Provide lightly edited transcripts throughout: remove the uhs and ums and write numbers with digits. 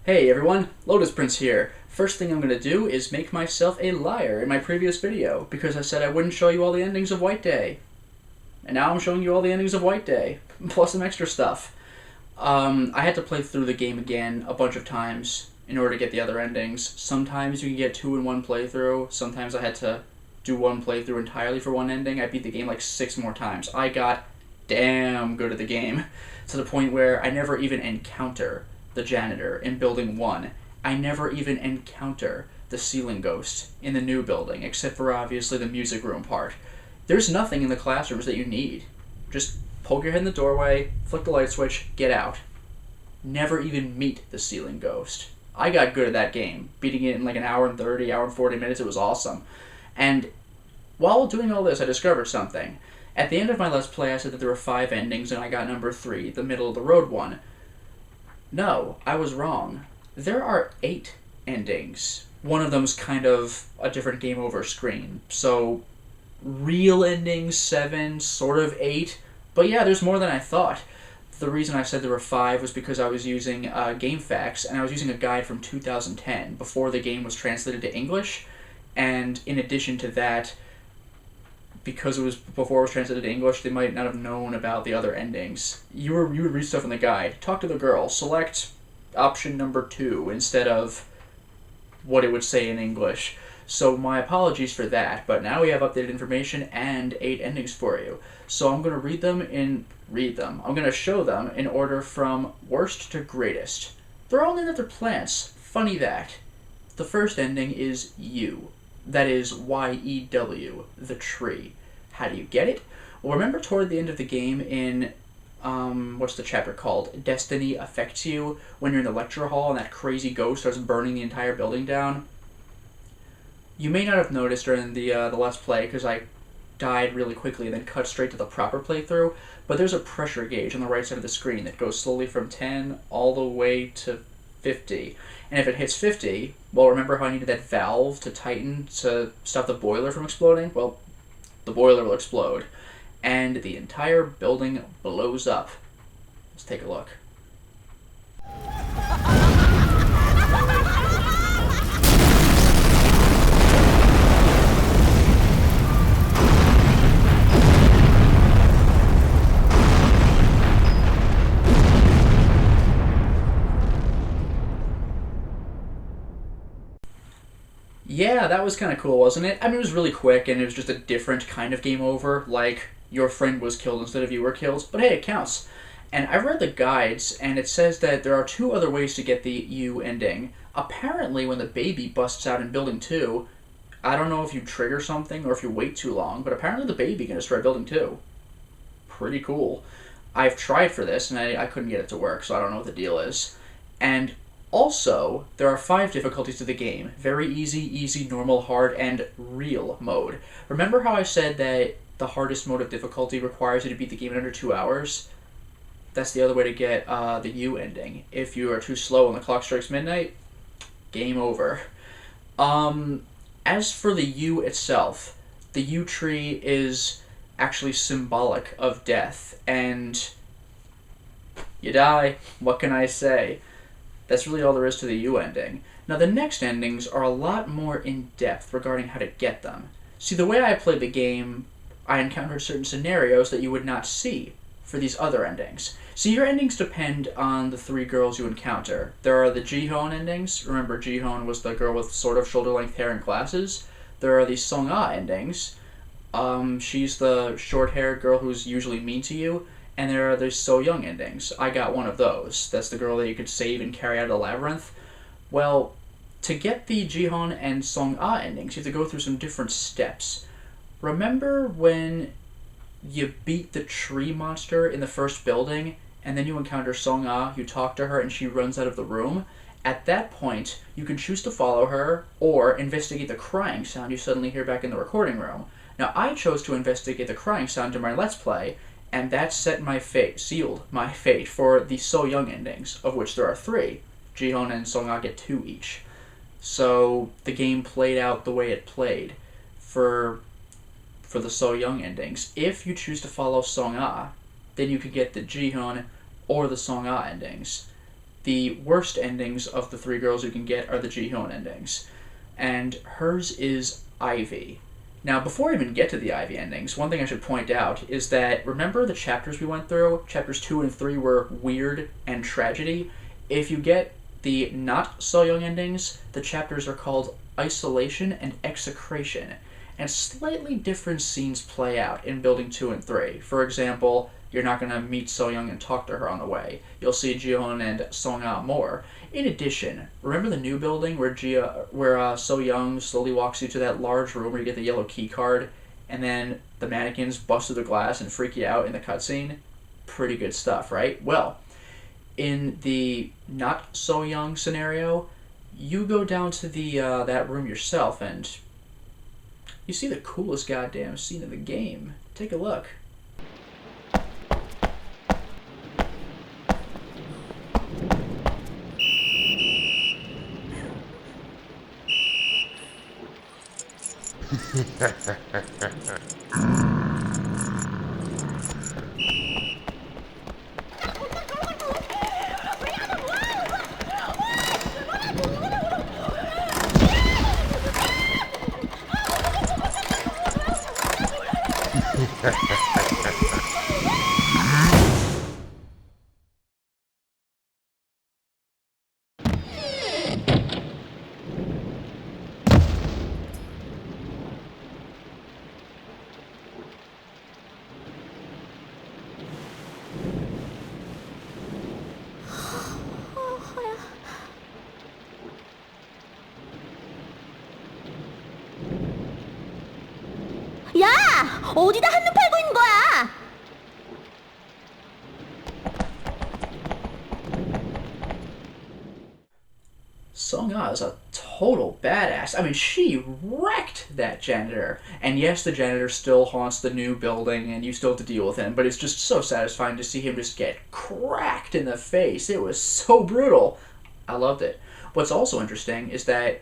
Hey everyone, Lotus Prince here. First thing I'm going to do is make myself a liar in my previous video, because I said I wouldn't show you all the endings of White Day. And now I'm showing you all the endings of White Day, plus some extra stuff. I had to play through the game again a bunch of times in order to get the other endings. Sometimes you can get two in one playthrough, sometimes I had to do one playthrough entirely for one ending. I beat the game like 6 more times. I got damn good at the game, to the point where I never even encounter the janitor in building 1. I never even encounter the ceiling ghost in the new building, except for obviously the music room part. There's nothing in the classrooms that you need. Just poke your head in the doorway, flick the light switch, get out. Never even meet the ceiling ghost. I got good at that game, beating it in like an hour and 30, hour and 40 minutes. It was awesome. And while doing all this, I discovered something. At the end of my Let's Play, I said that there were 5 endings, and I got number 3, the middle of the road one. No, I was wrong. There are 8 endings. One of them's kind of a different game over screen. So, real endings 7, sort of 8. But yeah, there's more than I thought. The reason I said there were 5 was because I was using GameFAQs, and I was using a guide from 2010, before the game was translated to English. And in addition to that, because it was before it was translated to English, they might not have known about the other endings. You would read stuff in the guide. Talk to the girl. Select option number 2 instead of what it would say in English. So my apologies for that, but now we have updated information and 8 endings for you. So I'm going to read them. I'm going to show them in order from worst to greatest. They're all named after plants. Funny that. The first ending is Yew. That is Y-E-W, the tree. How do you get it? Well, remember toward the end of the game in, what's the chapter called? Destiny Affects You, when you're in the lecture hall and that crazy ghost starts burning the entire building down? You may not have noticed during the Let's Play, because I died really quickly and then cut straight to the proper playthrough, but there's a pressure gauge on the right side of the screen that goes slowly from 10 all the way to 50. And if it hits 50, well, remember how I needed that valve to tighten to stop the boiler from exploding? Well, the boiler will explode, and the entire building blows up. Let's take a look. Yeah, that was kind of cool, wasn't it? I mean, it was really quick, and it was just a different kind of game over, like your friend was killed instead of you were killed, but hey, it counts. And I read the guides, and it says that there are 2 other ways to get the Yew ending. Apparently, when the baby busts out in Building 2, I don't know if you trigger something or if you wait too long, but apparently the baby can destroy Building 2. Pretty cool. I've tried for this, and I couldn't get it to work, so I don't know what the deal is. And also, there are 5 difficulties to the game. Very easy, easy, normal, hard, and real mode. Remember how I said that the hardest mode of difficulty requires you to beat the game in under 2 hours? That's the other way to get the Yew ending. If you are too slow when the clock strikes midnight, game over. As for the Yew itself, the Yew tree is actually symbolic of death, and you die. What can I say? That's really all there is to the Yew ending. Now, the next endings are a lot more in-depth regarding how to get them. See, the way I played the game, I encountered certain scenarios that you would not see for these other endings. See, your endings depend on the 3 girls you encounter. There are the Jihun endings. Remember, Jihun was the girl with sort of shoulder-length hair and glasses. There are the Song-Ah endings. She's the short-haired girl who's usually mean to you. And there are the So Young endings. I got one of those. That's the girl that you could save and carry out of the labyrinth. Well, to get the Jihun and Song-Ah endings, you have to go through some different steps. Remember when you beat the tree monster in the first building, and then you encounter Song-Ah, you talk to her, and she runs out of the room? At that point, you can choose to follow her, or investigate the crying sound you suddenly hear back in the recording room. Now, I chose to investigate the crying sound in my Let's Play, and that sealed my fate for the So Young endings, of which there are 3. Jihun and Song-Ah get 2 each. So the game played out the way it played for the So Young endings. If you choose to follow Song-Ah, then you could get the Jihun or the Song-Ah endings. the worst endings of the three girls you can get are the Jihun endings. And hers is Ivy. Now, before I even get to the Ivy endings, one thing I should point out is that remember the chapters we went through? Chapters 2 and 3 were weird and tragedy. If you get the not so young endings, the chapters are called Isolation and Execration, and slightly different scenes play out in Building 2 and 3. For example, you're not going to meet So Young and talk to her on the way. You'll see Jihun and Song Ah more. In addition, remember the new building where So Young slowly walks you to that large room where you get the yellow key card, and then the mannequins bust through the glass and freak you out in the cutscene? Pretty good stuff, right? Well, in the not so young scenario, you go down to the that room yourself, and you see the coolest goddamn scene in the game. Take a look. 야! 어디다 한눈 팔고 있는 거야? Song Ah is a total badass. I mean, she wrecked that janitor. And yes, the janitor still haunts the new building, and you still have to deal with him, but it's just so satisfying to see him just get cracked in the face. It was so brutal. I loved it. What's also interesting is that,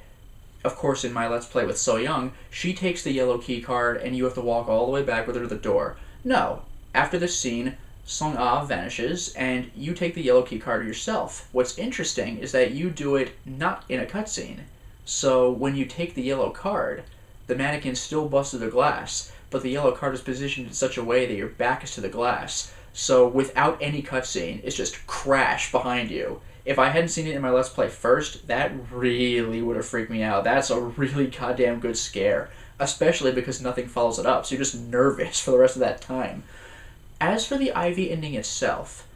of course, in my Let's Play with So Young, she takes the yellow key card and you have to walk all the way back with her to the door. No. After this scene, Song Ah vanishes and you take the yellow key card yourself. What's interesting is that you do it not in a cutscene. So when you take the yellow card, the mannequin still busts through the glass, but the yellow card is positioned in such a way that your back is to the glass. So without any cutscene, it's just crash behind you. If I hadn't seen it in my Let's Play first, that really would have freaked me out. That's a really goddamn good scare, especially because nothing follows it up, so you're just nervous for the rest of that time. As for the Ivy ending itself,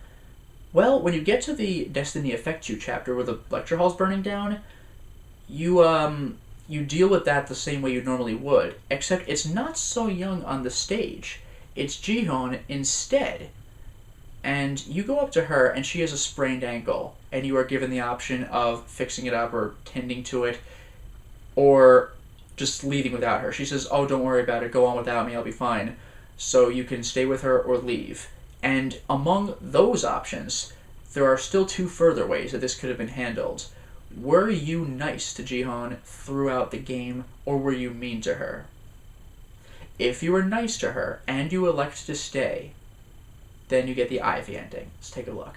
well, when you get to the Destiny Affects You chapter where the lecture hall's burning down, you deal with that the same way you normally would, except it's not So Young on the stage. It's Jihun instead. And you go up to her, and she has a sprained ankle, and you are given the option of fixing it up or tending to it, or just leaving without her. She says, oh, don't worry about it, go on without me, I'll be fine. So you can stay with her or leave. And among those options, there are still two further ways that this could have been handled. Were you nice to Jihun throughout the game, or were you mean to her? If you were nice to her, and you elect to stay, then you get the Ivy ending. Let's take a look.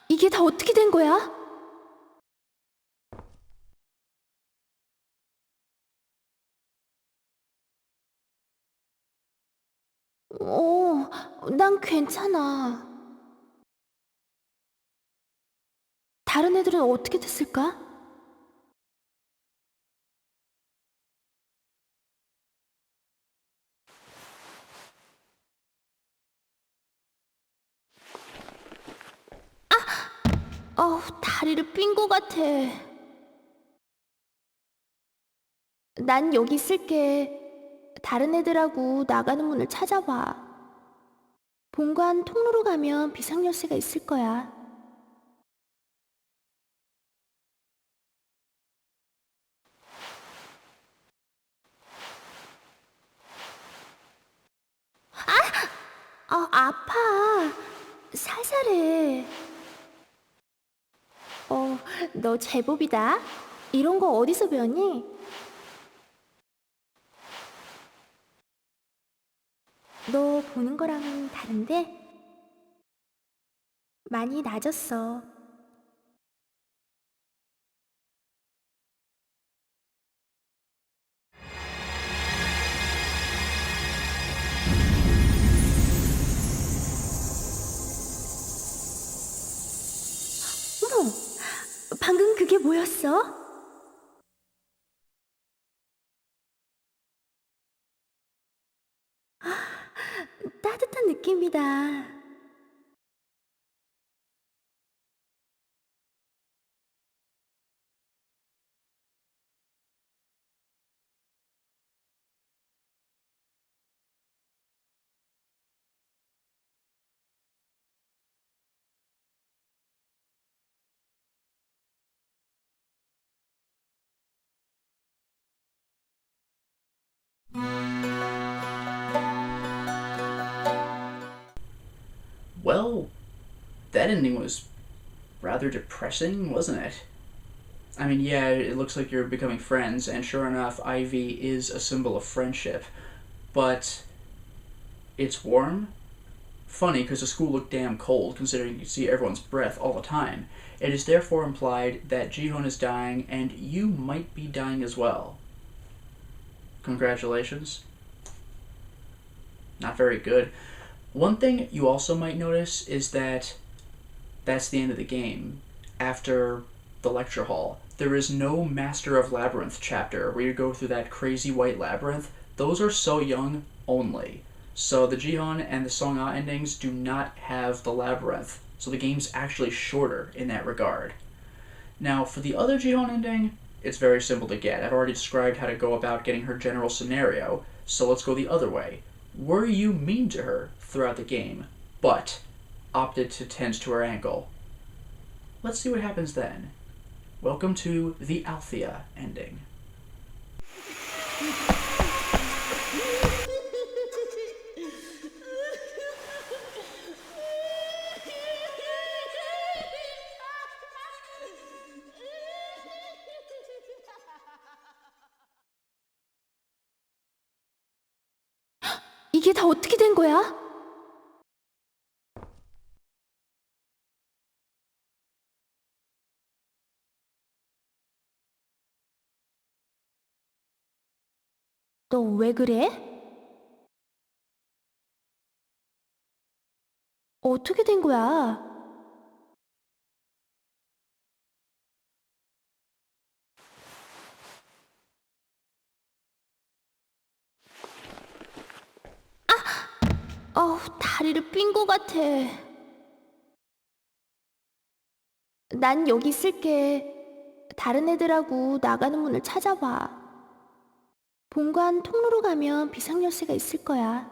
이게 다 어떻게 된 거야? 난 괜찮아. 다른 애들은 어떻게 됐을까? 다리를 삔 것 같아. 난 여기 있을게. 다른 애들하고 나가는 문을 찾아봐. 본관 통로로 가면 비상열쇠가 있을 거야. 아! 아파. 살살해. 너 제법이다. 이런 거 어디서 배웠니? 너 보는 거랑은 다른데? 많이 나아졌어. 어머, 방금 그게 뭐였어? 따뜻한 느낌이다. Well, that ending was rather depressing, wasn't it? I mean, yeah, it looks like you're becoming friends, and sure enough, Ivy is a symbol of friendship, but it's warm? Funny, because the school looked damn cold, considering you see everyone's breath all the time. It is therefore implied that Jihun is dying, and you might be dying as well. Congratulations. Not very good. One thing you also might notice is that that's the end of the game. After the lecture hall, there is no Master of Labyrinth chapter where you go through that crazy white labyrinth. Those are So Young only. So the Jihun and the Song-A endings do not have the labyrinth. So the game's actually shorter in that regard. Now, for the other Jihun ending, it's very simple to get. I've already described how to go about getting her general scenario, so let's go the other way. Were you mean to her throughout the game, but opted to tend to her ankle? Let's see what happens then. Welcome to the Althea ending. 이게 다 어떻게 된 거야? 너 왜 그래? 어떻게 된 거야? 다리를 삔 거 같아. 난 여기 있을게. 다른 애들하고 나가는 문을 찾아봐. 본관 통로로 가면 비상열쇠가 있을 거야.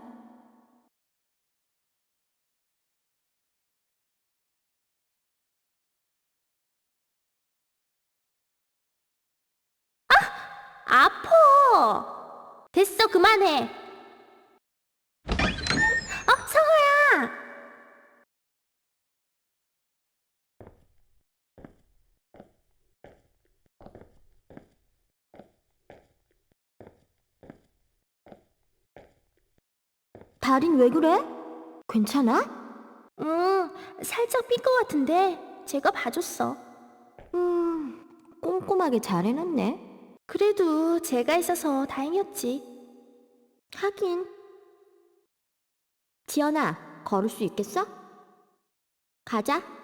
아파! 됐어, 그만해. 성호야! 다린 왜 그래? 괜찮아? 살짝 삔 것 같은데 제가 봐줬어. 꼼꼼하게 잘 해놨네. 그래도 제가 있어서 다행이었지. 하긴. 지연아, 걸을 수 있겠어? 가자.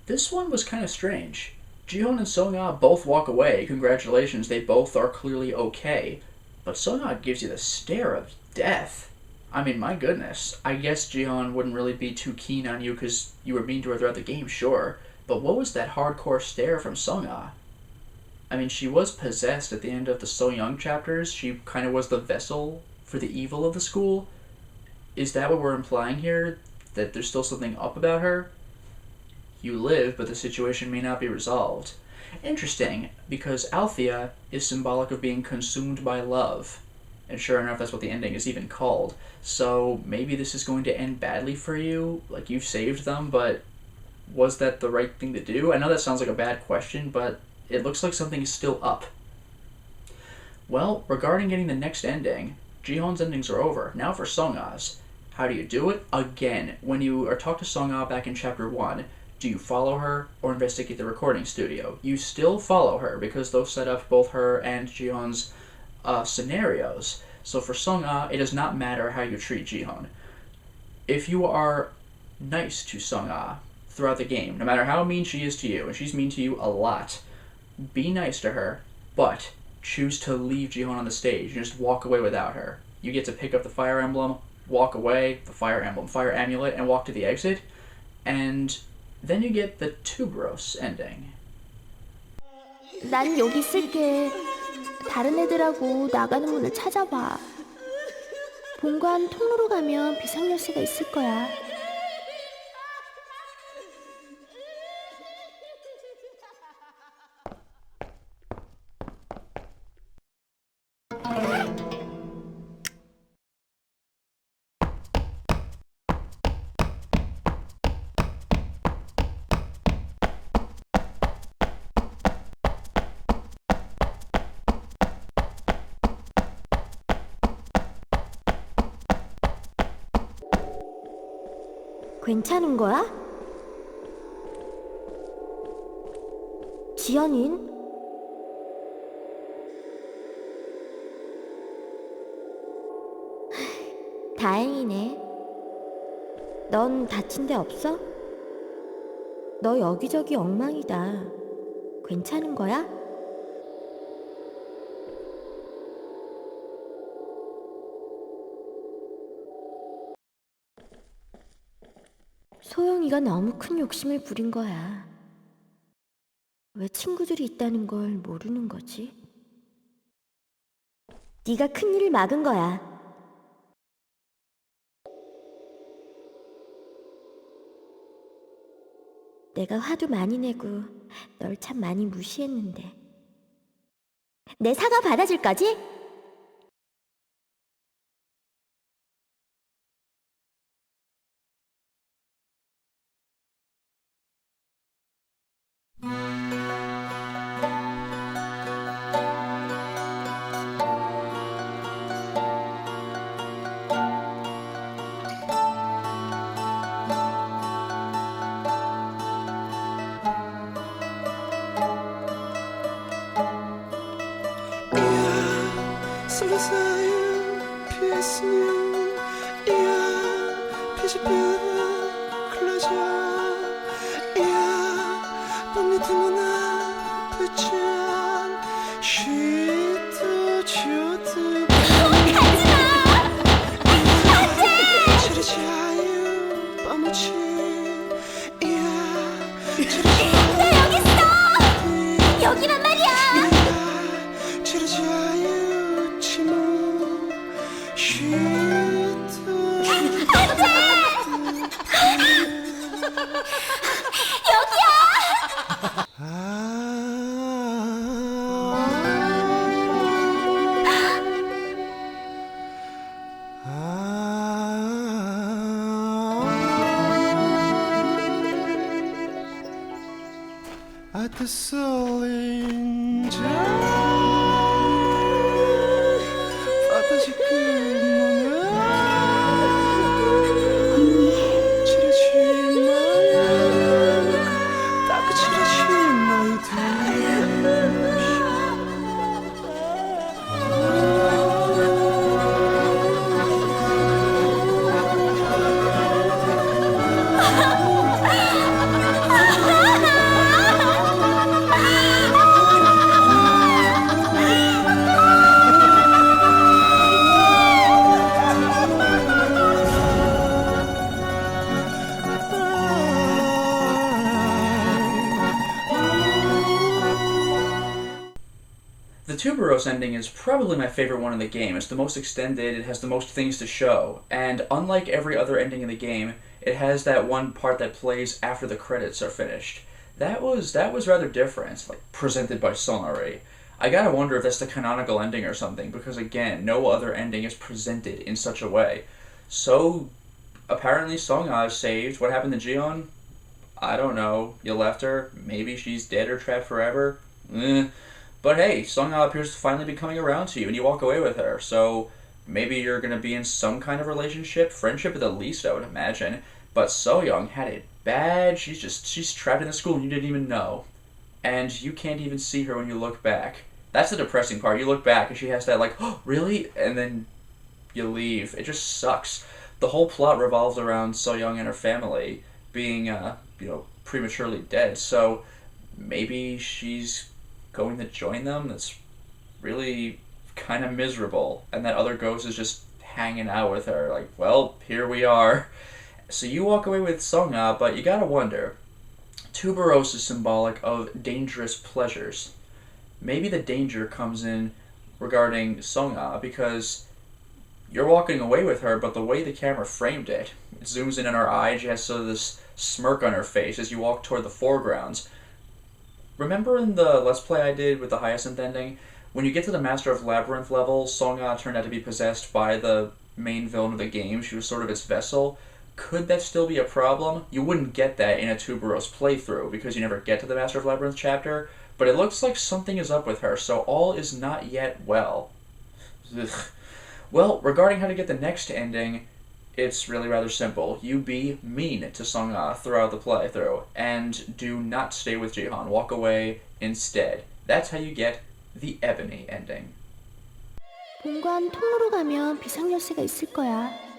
This one was kind of strange. Jihun and Song-A both walk away. Congratulations, they both are clearly okay. But Song-A gives you the stare of death. I mean, my goodness. I guess Jihun wouldn't really be too keen on you because you were mean to her throughout the game, sure. But what was that hardcore stare from Song-A? I mean, she was possessed at the end of the So Young chapters. She kind of was the vessel for the evil of the school. Is that what we're implying here? That there's still something up about her? You live, but the situation may not be resolved. Interesting, because Althea is symbolic of being consumed by love. And sure enough, that's what the ending is even called. So maybe this is going to end badly for you. Like, you've saved them, but was that the right thing to do? I know that sounds like a bad question, but it looks like something is still up. Well, regarding getting the next ending, Jihun's endings are over. Now for Song-A's. How do you do it? Again, when you are talked to Song-A back in Chapter 1, do you follow her or investigate the recording studio? You still follow her because those set up both her and Jihun's scenarios. So for Song-A, it does not matter how you treat Jihun. If you are nice to Song-A throughout the game, no matter how mean she is to you, and she's mean to you a lot, be nice to her, but choose to leave Jihun on the stage and just walk away without her. You get to pick up the fire emblem, walk away, the fire emblem, fire amulet, and walk to the exit, and then you get the Tuberose ending. 난 여기 있을게. 다른 애들하고 나가는 문을 찾아봐. 본관 통로로 가면 비상열쇠가 있을 거야. 괜찮은 거야? 지연인? 다행이네. 넌 다친 데 없어? 너 여기저기 엉망이다. 괜찮은 거야? 소영이가 너무 큰 욕심을 부린 거야. 왜 친구들이 있다는 걸 모르는 거지? 네가 큰일을 막은 거야. 내가 화도 많이 내고 널 참 많이 무시했는데. 내 사과 받아줄 거지? 여기란 말이야! At the 쏠린 자 판타지 꿈은 지르지 마요 딱 지르지 마요 Tuberose Ending is probably my favorite one in the game. It's the most extended, it has the most things to show, and unlike every other ending in the game, it has that one part that plays after the credits are finished. That was rather different, like presented by Sonari. I gotta wonder if that's the canonical ending or something, because again, no other ending is presented in such a way. So apparently Songa is saved. What happened to Jihun? I don't know. You left her. Maybe she's dead or trapped forever. But hey, Songa appears to finally be coming around to you, and you walk away with her. So maybe you're gonna be in some kind of relationship, friendship at the least, I would imagine. But So Young had it bad. She's trapped in the school and you didn't even know, and you can't even see her when you look back. That's the depressing part. You look back and she has that like, oh really, and then you leave. It just sucks. The whole plot revolves around So Young and her family being, prematurely dead. So maybe she's going to join them. That's really kind of miserable. And that other ghost is just hanging out with her. Like, well, here we are. So you walk away with Songa, but you gotta wonder. Tuberose is symbolic of dangerous pleasures. Maybe the danger comes in regarding Songa because you're walking away with her, but the way the camera framed it zooms in on her eye, and she has sort of this smirk on her face as you walk toward the foregrounds. Remember in the Let's Play I did with the Hyacinth Ending, when you get to the Master of Labyrinth level, Songa turned out to be possessed by the main villain of the game. She was sort of its vessel. Could that still be a problem? You wouldn't get that in a Tuberose playthrough because you never get to the Master of Labyrinth chapter, but it looks like something is up with her, so all is not yet well. Ugh. Well, regarding how to get the next ending, it's really rather simple. You be mean to Songa throughout the playthrough, and do not stay with Jihun. Walk away instead. That's how you get the Ebony Ending. 본관 통로로 가면 비상열쇠가 있을 거야.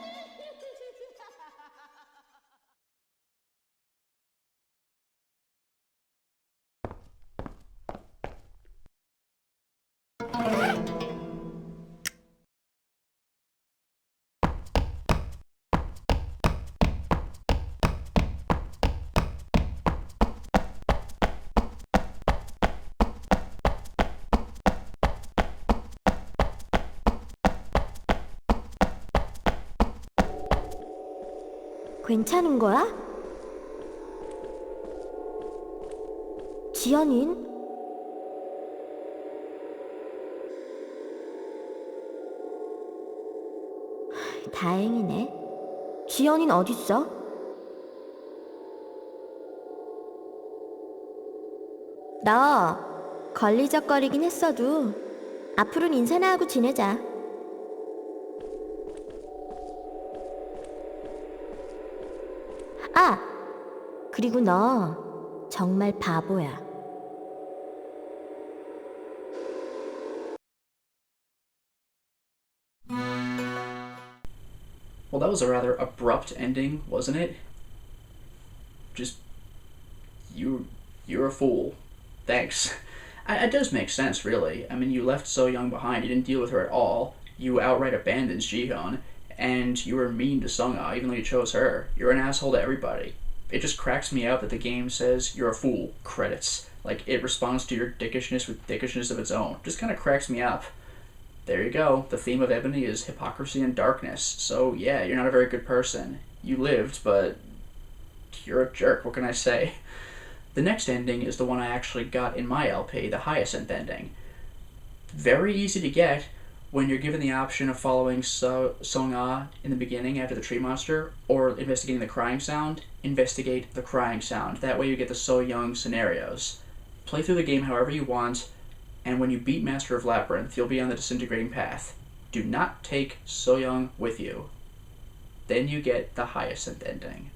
괜찮은 거야? 지연인? 다행이네. 지연인 어딨어? 너 걸리적거리긴 했어도 앞으로는 인사나 하고 지내자. 아! 그리고 너 정말 바보야. Well, that was a rather abrupt ending, wasn't it? Just, you're a fool. Thanks. It does make sense, really. I mean, you left So Young behind, you didn't deal with her at all, you outright abandoned Jihun, and you were mean to Songa, even though you chose her. You're an asshole to everybody. It just cracks me up that the game says, you're a fool, credits. Like, it responds to your dickishness with dickishness of its own. Just kind of cracks me up. There you go. The theme of Ebony is hypocrisy and darkness. So, yeah, you're not a very good person. You lived, but you're a jerk. What can I say? The next ending is the one I actually got in my LP, the Hyacinth Ending. Very easy to get when you're given the option of following Songa in the beginning after the tree monster, or investigating the crying sound. Investigate the crying sound. That way you get the So Young scenarios. Play through the game however you want, and when you beat Master of Labyrinth, you'll be on the disintegrating path. Do not take So Young with you. Then you get the Hyacinth Ending.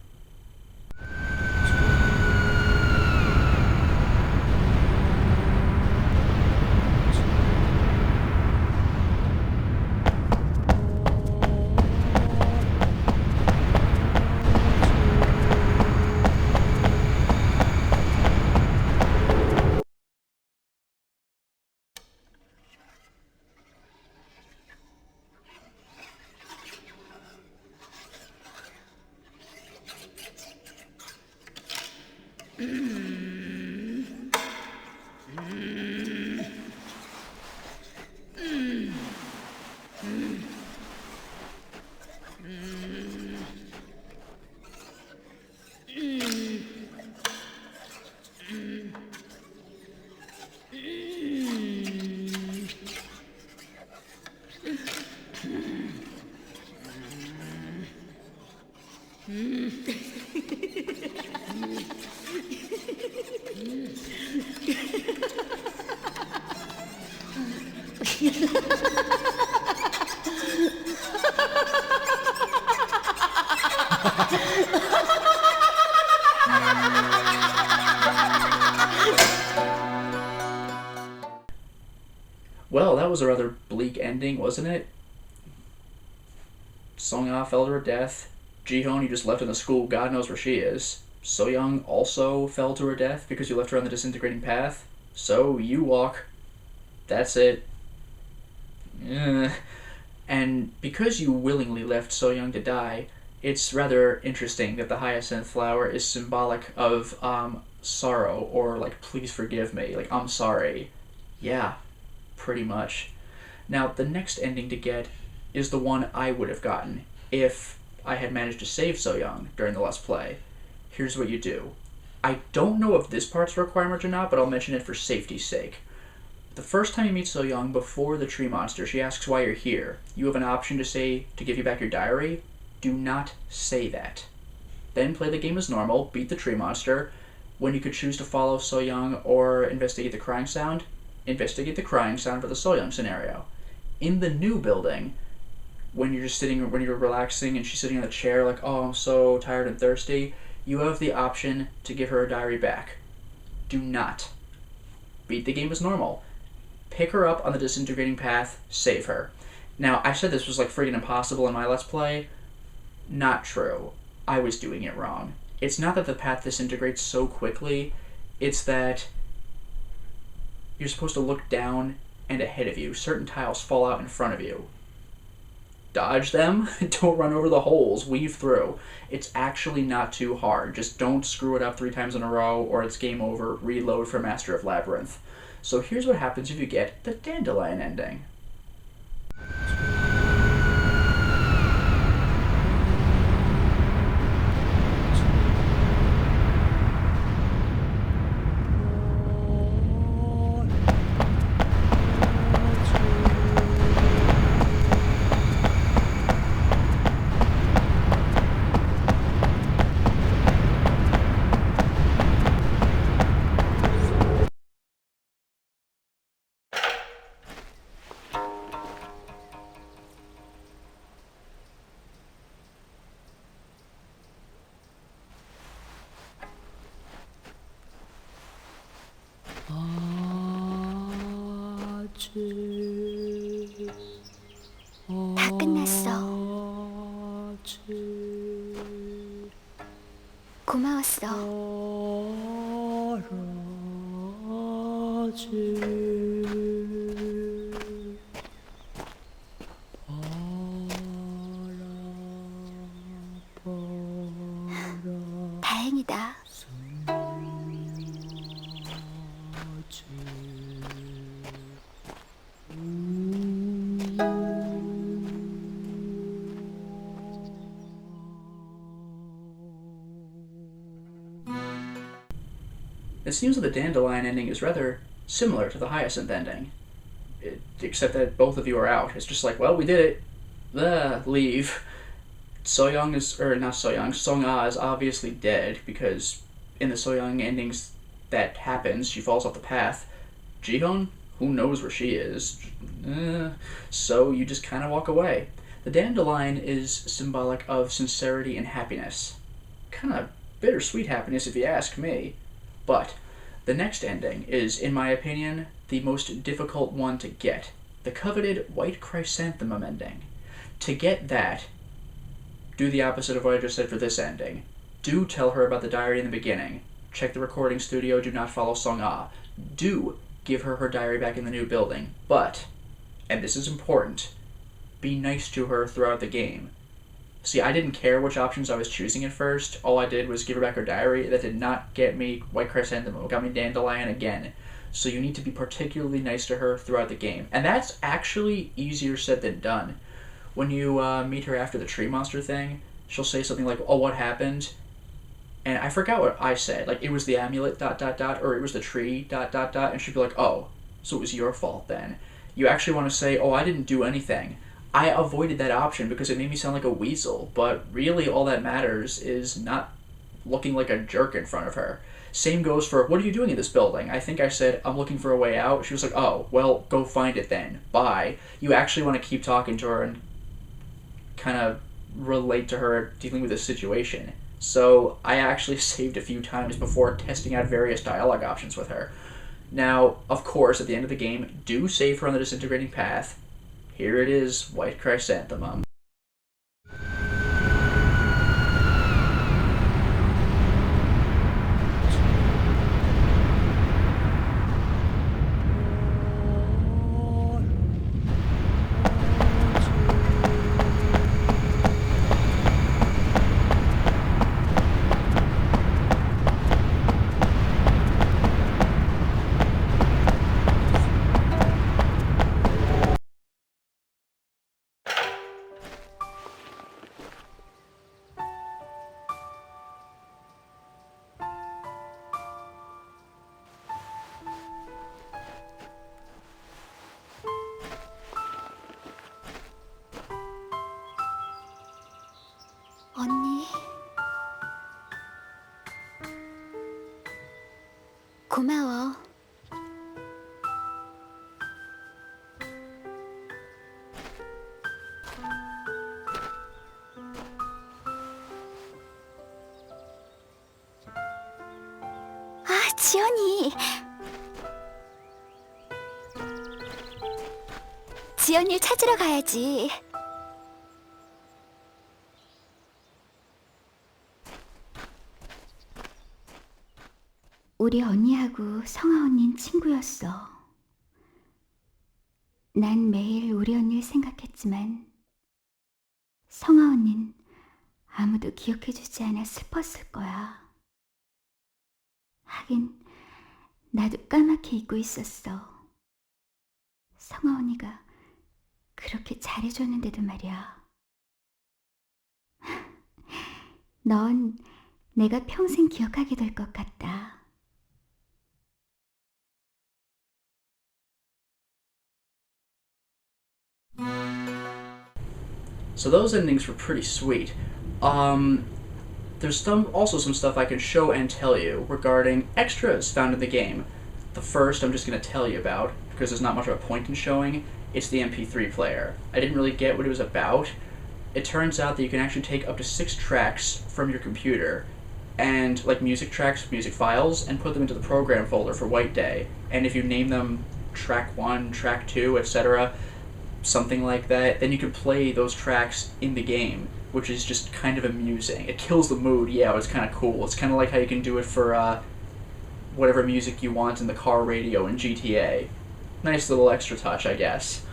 Well, that was a rather bleak ending, wasn't it? Song-ah fell to her death. Jihun, you just left in the school, God knows where she is. So-young also fell to her death because you left her on the disintegrating path. So, you walk. That's it. And because you willingly left So-young to die, it's rather interesting that the hyacinth flower is symbolic of, sorrow, or, like, please forgive me, like, I'm sorry. Yeah, pretty much. Now, the next ending to get is the one I would have gotten if I had managed to save So-young during the Let's Play. Here's what you do. I don't know if this part's a requirement or not, but I'll mention it for safety's sake. The first time you meet So-young before the tree monster, she asks why you're here. You have an option to say to give you back your diary. Do not say that. Then play the game as normal, beat the tree monster. When you could choose to follow So-young or investigate the crying sound, investigate the crying sound for the So-young scenario. In the new building, when you're relaxing and she's sitting on the chair like, oh, I'm so tired and thirsty, you have the option to give her a diary back. Do not. Beat the game as normal. Pick her up on the disintegrating path, save her. Now, I said this was like friggin' impossible in my Let's Play. Not true. I was doing it wrong. It's not that the path disintegrates so quickly, it's that you're supposed to look down and ahead of you. Certain tiles fall out in front of you. Dodge them, don't run over the holes, weave through. It's actually not too hard. Just don't screw it up 3 times in a row or it's game over. Reload for Master of Labyrinth. So here's what happens if you get the Dandelion Ending. 다 끝났어. 고마웠어. 다행이다. It seems that the Dandelion Ending is rather similar to the Hyacinth Ending. Except that both of you are out. It's just like, well, we did it. Leave. So-young is, or not So-young, Song-ah is obviously dead, because in the So-young endings that happens, she falls off the path. Jihun, who knows where she is? So you just kind of walk away. The dandelion is symbolic of sincerity and happiness. Kind of bittersweet happiness if you ask me. But the next ending is, in my opinion, the most difficult one to get. The coveted White Chrysanthemum ending. To get that, do the opposite of what I just said for this ending. Do tell her about the diary in the beginning. Check the recording studio, do not follow Song-ah. Do give her her diary back in the new building. But, and this is important, be nice to her throughout the game. See, I didn't care which options I was choosing at first. All I did was give her back her diary. That did not get me White Chrysanthemum. It got me Dandelion again. So you need to be particularly nice to her throughout the game. And that's actually easier said than done. When you meet her after the tree monster thing, she'll say something like, oh, what happened? And I forgot what I said. Like, it was the amulet, ... or it was the tree, ... And she'd be like, oh, so it was your fault then. You actually want to say, oh, I didn't do anything. I avoided that option because it made me sound like a weasel, but really all that matters is not looking like a jerk in front of her. Same goes for, what are you doing in this building? I think I said, I'm looking for a way out. She was like, oh, well, go find it then. Bye. You actually want to keep talking to her and kind of relate to her dealing with this situation. So I actually saved a few times before testing out various dialogue options with her. Now, of course, at the end of the game, do save her on the disintegrating path. Here it is, White Chrysanthemum. 언니. 고마워. 아, 지연이. 지연이를 찾으러 가야지. 우리 언니하고 성아 언니는 친구였어. 난 매일 우리 언니를 생각했지만 성아 언니는 아무도 기억해주지 않아 슬펐을 거야. 하긴 나도 까맣게 잊고 있었어. 성아 언니가 그렇게 잘해줬는데도 말이야. 넌 내가 평생 기억하게 될 것 같다. So those endings were pretty sweet. There's also some stuff I can show and tell you regarding extras found in the game. The first I'm just going to tell you about, because there's not much of a point in showing. It's the MP3 player. I didn't really get what it was about. It turns out that you can actually take up to 6 tracks from your computer, and like music tracks, music files, and put them into the program folder for White Day. And if you name them track 1, track 2, etc., something like that, then you can play those tracks in the game, which is just kind of amusing. It kills the mood, yeah, it's kind of cool. It's kind of like how you can do it for whatever music you want in the car radio in GTA. Nice little extra touch, I guess.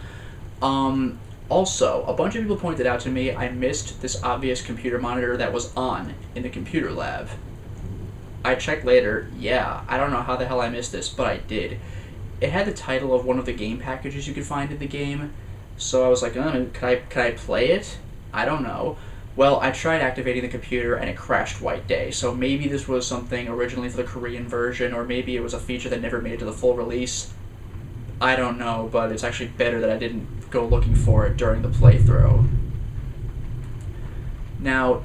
Also, a bunch of people pointed out to me I missed this obvious computer monitor that was on in the computer lab. I checked later, yeah, I don't know how the hell I missed this, but I did. It had the title of one of the game packages you could find in the game, so I was like, could I play it? I don't know. Well, I tried activating the computer and it crashed White Day, so maybe this was something originally for the Korean version, or maybe it was a feature that never made it to the full release. I don't know, but it's actually better that I didn't go looking for it during the playthrough. Now,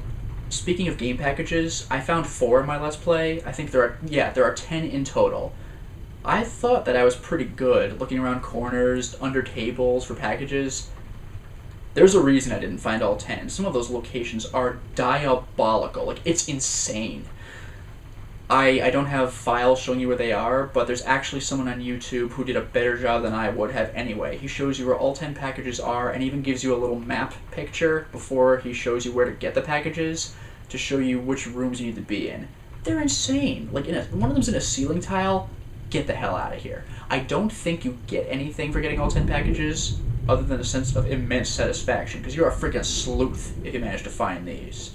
speaking of game packages, I found 4 in my Let's Play. I think there are 10 in total. I thought that I was pretty good looking around corners, under tables for packages. There's a reason I didn't find all 10. Some of those locations are diabolical. Like, it's insane. I don't have files showing you where they are, but there's actually someone on YouTube who did a better job than I would have anyway. He shows you where all 10 packages are and even gives you a little map picture before he shows you where to get the packages to show you which rooms you need to be in. They're insane. Like, one of them's in a ceiling tile. Get the hell out of here. I don't think you get anything for getting all 10 packages other than a sense of immense satisfaction, because you're a freaking sleuth if you manage to find these.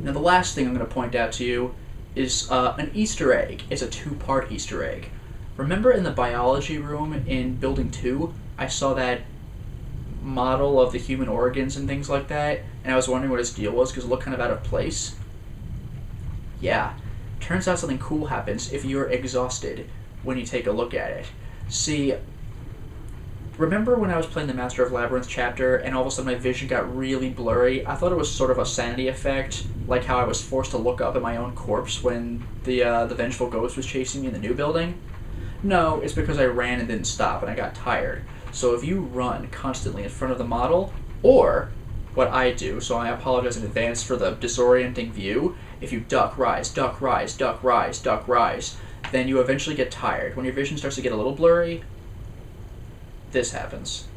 Now, the last thing I'm going to point out to you is an Easter egg. It's a 2-part Easter egg. Remember in the biology room in Building 2, I saw that model of the human organs and things like that, and I was wondering what his deal was because it looked kind of out of place? Yeah. Turns out something cool happens if you're exhausted when you take a look at it. See, Remember when I was playing the Master of Labyrinth chapter and all of a sudden my vision got really blurry? I thought it was sort of a sanity effect, like how I was forced to look up at my own corpse when the vengeful ghost was chasing me in the new building. No, it's because I ran and didn't stop and I got tired. So if you run constantly in front of the model, or what I do, so I apologize in advance for the disorienting view, if you duck, rise, duck, rise, duck, rise, duck, rise, then you eventually get tired. When your vision starts to get a little blurry, this happens.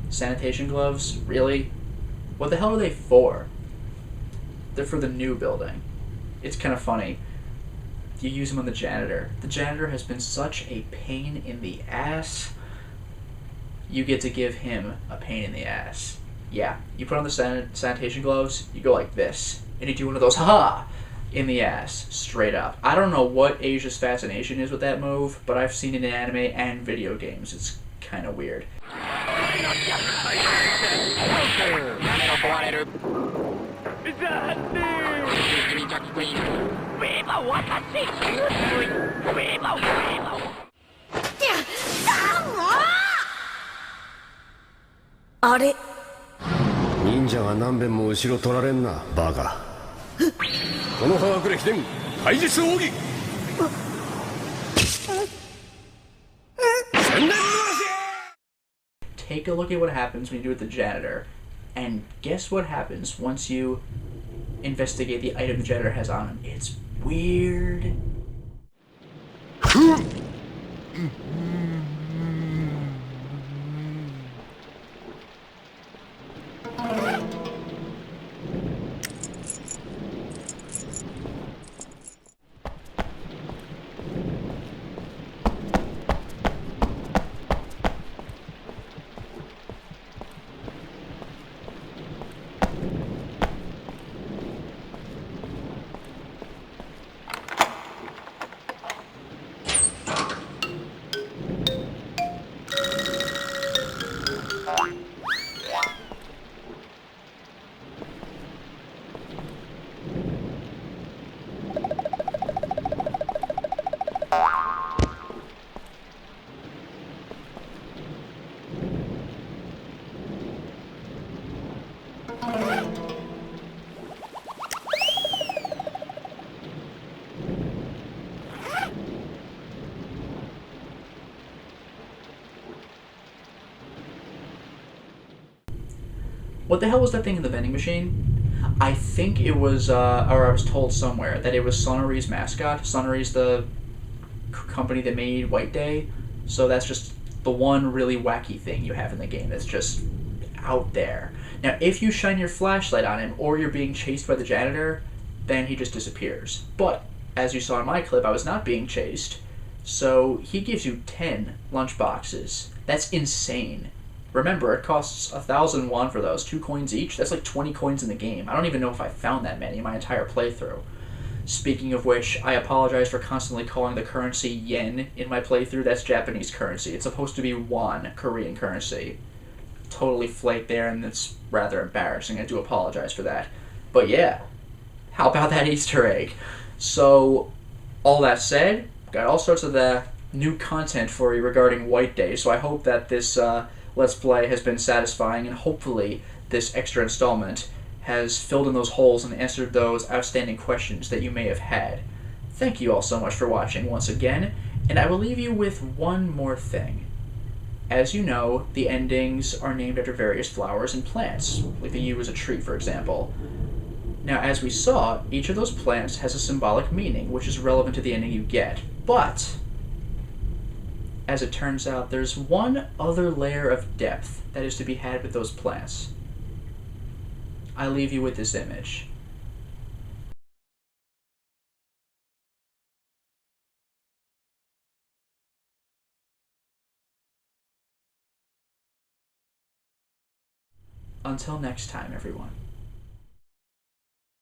Sanitation gloves? Really? What the hell are they for? They're for the new building. It's kind of funny. You use them on the janitor. The janitor has been such a pain in the ass. You get to give him a pain in the ass. Yeah, you put on the sanitation gloves, you go like this, and you do one of those, ha! In the ass, straight up. I don't know what Asia's fascination is with that move, but I've seen it in anime and video games. It's kind of weird. 아래 忍者が何遍も後ろ取られんなバカこの葉隠れ秘伝怪術奥義宣伝の足 Take a look at what happens when you do it with the janitor, and guess what happens once you investigate the item the janitor has on him. It's weird. What the hell was that thing in the vending machine? I think it was, or I was told somewhere, that it was Sonori's mascot. Sonori's the company that made White Day, so that's just the one really wacky thing you have in the game that's just out there. Now, if you shine your flashlight on him, or you're being chased by the janitor, then he just disappears. But, as you saw in my clip, I was not being chased, so he gives you 10 lunch boxes. That's insane. Remember, it costs 1,000 won for those, 2 coins each. That's like 20 coins in the game. I don't even know if I found that many in my entire playthrough. Speaking of which, I apologize for constantly calling the currency yen in my playthrough. That's Japanese currency. It's supposed to be won, Korean currency. Totally flaked there, and it's rather embarrassing. I do apologize for that. But yeah, how about that Easter egg? So, all that said, got all sorts of the new content for you regarding White Day, so I hope that this Let's Play has been satisfying, and hopefully this extra installment has filled in those holes and answered those outstanding questions that you may have had. Thank you all so much for watching once again, and I will leave you with one more thing. As you know, the endings are named after various flowers and plants, like the yew is a tree, for example. Now, as we saw, each of those plants has a symbolic meaning, which is relevant to the ending you get, but as it turns out, there's one other layer of depth that is to be had with those plants. I leave you with this image. Until next time, everyone.